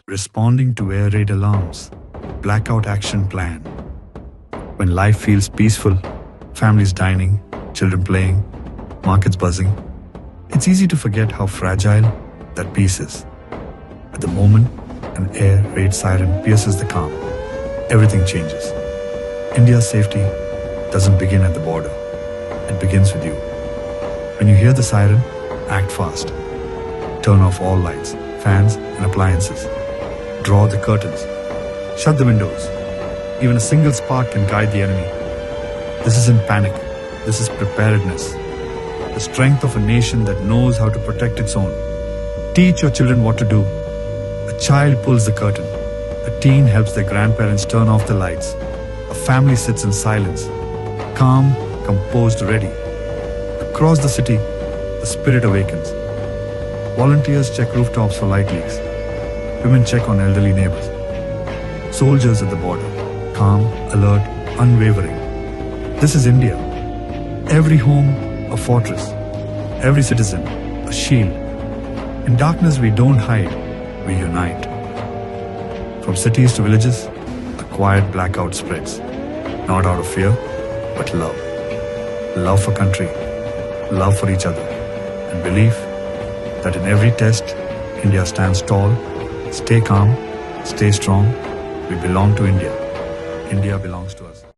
Responding to air raid alarms. Blackout action plan. When life feels peaceful, families dining, children playing, markets buzzing, it's easy to forget how fragile that peace is. At the moment an air raid siren pierces the calm, everything changes. India's safety doesn't begin at the border. It begins with you. When you hear the siren, act fast. Turn off all lights, fans and appliances. Draw the curtains. Shut the windows. Even a single spark can guide the enemy. This isn't panic. This is preparedness. The strength of a nation that knows how to protect its own. Teach your children what to do. A child pulls the curtain. A teen helps their grandparents turn off the lights. A family sits in silence, calm, composed, ready. Across the city, the spirit awakens. Volunteers check rooftops for light leaks. Women check on elderly neighbors. Soldiers at the border, calm, alert, unwavering. This is India. Every home, a fortress. Every citizen, a shield. In darkness we don't hide, we unite. From cities to villages, a quiet blackout spreads. Not out of fear, but love. Love for country, love for each other, and belief that in every test, India stands tall. Stay calm, stay strong. We belong to India. India belongs to us.